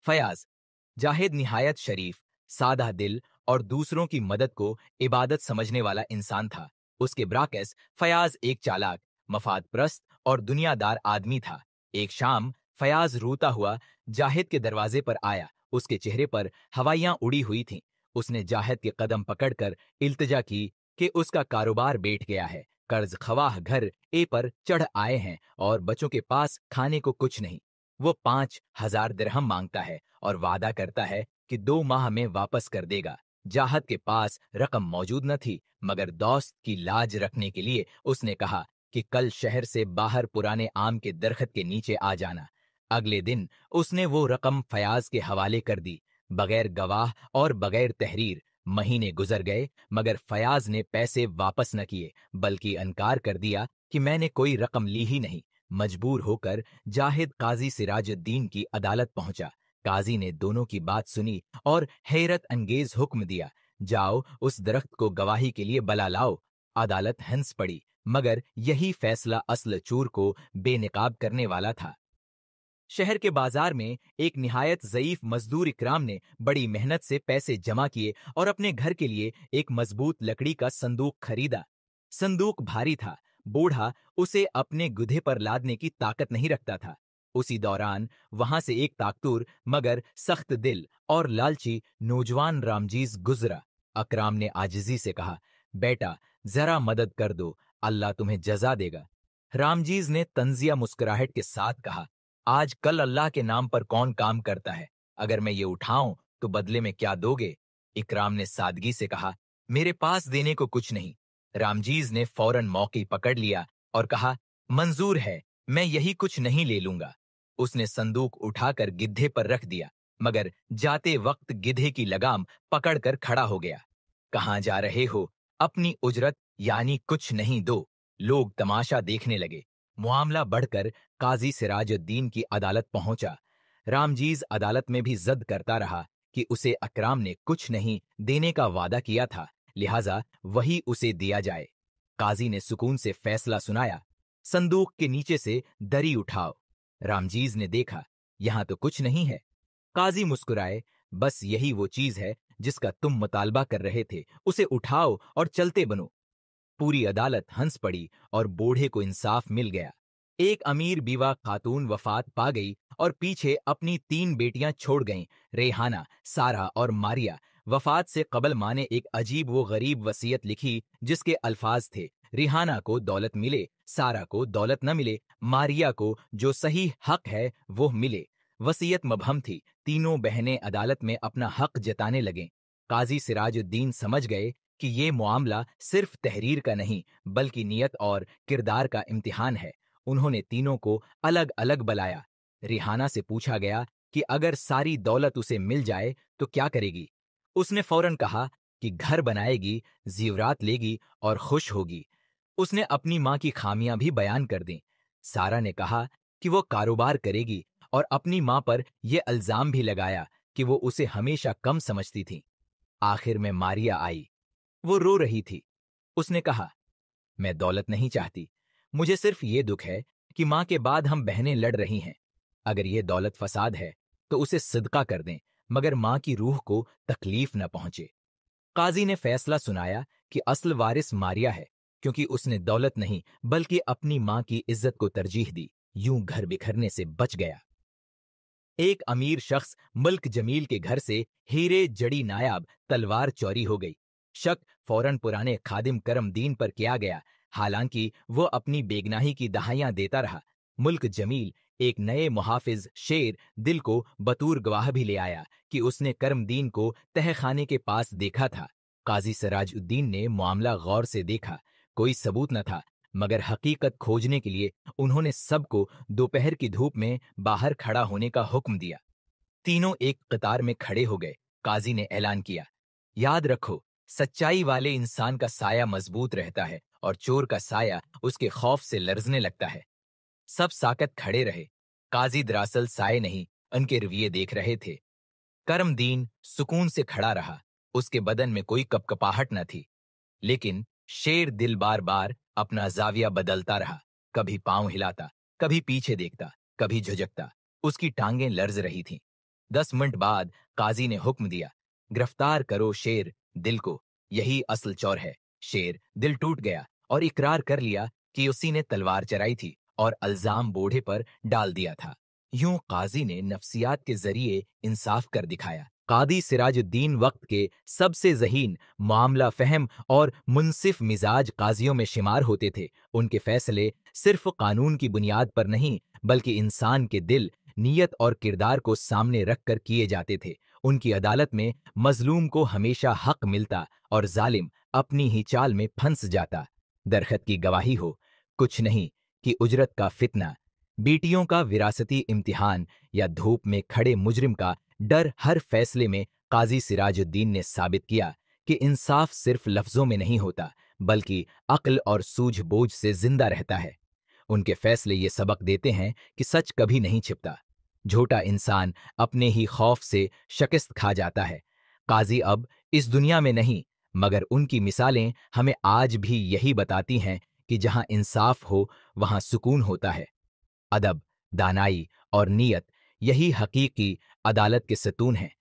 फयाज। जाहिद निहायत शरीफ, सादा दिल और दूसरों की मदद को इबादत समझने वाला इंसान था। उसके बरअक्स फयाज एक चालाक, मफाद प्रस्त और दुनियादार आदमी था। एक शाम फयाज रोता हुआ जाहिद के दरवाजे पर आया। उसके चेहरे पर हवाइयां उड़ी हुई थीं। उसने जाहिद के कदम पकड़कर इल्तिजा की कि उसका कारोबार बैठ गया है, कर्ज खवाह घर ए पर चढ़ आए हैं और बच्चों के पास खाने को कुछ नहीं। वो 5,000 दिरहम मांगता है और वादा करता है कि 2 माह में वापस कर देगा। जाहद के पास रकम मौजूद न थी, मगर दोस्त की लाज रखने के लिए उसने कहा कि कल शहर से बाहर पुराने आम के दरख्त के नीचे आ जाना। अगले दिन उसने वो रकम फयाज के हवाले कर दी, बगैर गवाह और बगैर तहरीर। महीने गुजर गए, मगर फयाज ने पैसे वापस न किए, बल्कि इनकार कर दिया कि मैंने कोई रकम ली ही नहीं। मजबूर होकर जाहिद काजी सिराजुद्दीन की अदालत पहुंचा। काजी ने दोनों की बात सुनी और हैरत अंगेज हुक्म दिया, जाओ उस दरख्त को गवाही के लिए बला लाओ। अदालत हंस पड़ी, मगर यही फैसला असल चोर को बेनकाब करने वाला था। शहर के बाजार में एक निहायत ज़ईफ मजदूर इकराम ने बड़ी मेहनत से पैसे जमा किए और अपने घर के लिए एक मजबूत लकड़ी का संदूक खरीदा। संदूक भारी था, बूढ़ा उसे अपने गुधे पर लादने की ताकत नहीं रखता था। उसी दौरान वहां से एक ताकतूर मगर सख्त दिल और लालची नौजवान रामजीज गुजरा। अकराम ने आजिजी से कहा, बेटा जरा मदद कर दो, अल्लाह तुम्हें जजा देगा। रामजीज ने तंजिया मुस्कुराहट के साथ कहा, आज कल अल्लाह के नाम पर कौन काम करता है? अगर मैं ये उठाऊं तो बदले में क्या दोगे? इकराम ने सादगी से कहा, मेरे पास देने को कुछ नहीं। रामजीज ने फौरन मौके पकड़ लिया और कहा, मंजूर है, मैं यही कुछ नहीं ले लूंगा। उसने संदूक उठाकर गिद्धे पर रख दिया, मगर जाते वक्त गिधे की लगाम पकड़कर खड़ा हो गया। कहां जा रहे हो? अपनी उजरत यानी कुछ नहीं दो। लोग तमाशा देखने लगे। मामला बढ़कर काजी सिराजुद्दीन की अदालत पहुंचा। रामजीज अदालत में भी जद करता रहा कि उसे अकराम ने कुछ नहीं देने का वादा किया था, लिहाजा वही उसे दिया जाए। काजी ने सुकून से फैसला सुनाया, संदूक के नीचे से दरी उठाओ। रामजीज ने देखा, यहां तो कुछ नहीं है। काजी मुस्कुराए, बस यही वो चीज है जिसका तुम मुतालबा कर रहे थे, उसे उठाओ और चलते बनो। पूरी अदालत हंस पड़ी और बूढ़े को इंसाफ मिल गया। एक अमीर बीवा खातून वफात पा गई और पीछे अपनी 3 बेटियां छोड़ गईं, रेहाना, सारा और मारिया। वफात से कबल माँ ने एक अजीब व गरीब वसीयत लिखी जिसके अल्फाज थे, रिहाना को दौलत मिले, सारा को दौलत न मिले, मारिया को जो सही हक है वो मिले। वसीयत मबहम थी। तीनों बहनें अदालत में अपना हक जताने लगें। काजी सिराजुद्दीन समझ गए कि ये मामला सिर्फ तहरीर का नहीं बल्कि नियत और किरदार का इम्तिहान है। उन्होंने तीनों को अलग अलग बुलाया। रिहाना से पूछा गया कि अगर सारी दौलत उसे मिल जाए तो क्या करेगी? उसने फौरन कहा कि घर बनाएगी, जीवरात लेगी और खुश होगी। उसने अपनी मां की खामियां भी बयान कर दी। सारा ने कहा कि वो कारोबार करेगी और अपनी मां पर यह इल्जाम भी लगाया कि वो उसे हमेशा कम समझती थी। आखिर में मारिया आई। वो रो रही थी। उसने कहा, मैं दौलत नहीं चाहती, मुझे सिर्फ ये दुख है कि मां के बाद हम बहनें लड़ रही हैं। अगर ये दौलत फसाद है तो उसे सदका कर दें, मगर मां की रूह को तकलीफ न पहुंचे। काजी ने फैसला सुनाया कि असल वारिस मारिया है, क्योंकि उसने दौलत नहीं बल्कि अपनी मां की इज्जत को तरजीह दी। यूं घर बिखरने से बच गया। एक अमीर शख्स मुल्क जमील के घर से हीरे जड़ी नायाब तलवार चोरी हो गई। शक फौरन पुराने खादिम करमदीन पर किया गया, हालांकि वो अपनी बेगनाही की दहाइयां देता रहा। मुल्क जमील एक नए मुहाफिज शेर दिल को बतूर गवाह भी ले आया कि उसने करमदीन को तहखाने के पास देखा था। काजी सिराजुद्दीन ने मामला गौर से देखा। कोई सबूत न था, मगर हकीकत खोजने के लिए उन्होंने सबको दोपहर की धूप में बाहर खड़ा होने का हुक्म दिया। तीनों एक कतार में खड़े हो गए। काजी ने ऐलान किया, याद रखो, सच्चाई वाले इंसान का साया मजबूत रहता है और चोर का साया उसके खौफ से लर्जने लगता है। सब साकत खड़े रहे। काजी दरअसल साए नहीं, उनके रवैये देख रहे थे। करमदीन सुकून से खड़ा रहा। उसके बदन में कोई कपकपाहट न थी, लेकिन शेर दिल बार बार अपना जाविया बदलता रहा। कभी पांव हिलाता, कभी पीछे देखता, कभी झुझकता। उसकी टांगें लर्ज रही थीं। 10 मिनट बाद काजी ने हुक्म दिया, गिरफ्तार करो शेर दिल को, यही असल चोर है। शेर दिल टूट गया और इकरार कर लिया कि उसी ने तलवार चराई थी और अल्जाम बूढ़े पर डाल दिया था। यूं काजी ने नफ्सियात के जरिए इंसाफ कर दिखाया। कादी सिराजुद्दीन वक्त के सबसे ज़हीन, मामला फहम और मुनसिफ मिजाज काजियों में शुमार होते थे। उनके फैसले सिर्फ कानून की बुनियाद पर नहीं, बल्कि इंसान के दिल, नीयत और किरदार को सामने रखकर किए जाते थे। उनकी अदालत में मजलूम को हमेशा हक मिलता और जालिम अपनी ही चाल में फंस जाता। दरखत की गवाही हो, कुछ नहीं कि उजरत का फितना, बेटियों का विरासती इम्तिहान या धूप में खड़े मुजरिम का डर। हर फैसले में काजी सिराजुद्दीन ने साबित किया कि इंसाफ सिर्फ लफ्जों में नहीं होता, बल्कि अक्ल और सूझबूझ से जिंदा रहता है। उनके फैसले ये सबक देते हैं कि सच कभी नहीं छिपता। झूठा इंसान अपने ही खौफ से शिकस्त खा जाता है। काजी अब इस दुनिया में नहीं, मगर उनकी मिसालें हमें आज भी यही बताती हैं कि जहां इंसाफ हो, वहां सुकून होता है। अदब, दानाई और नीयत, यही हकीकी अदालत के सतून हैं।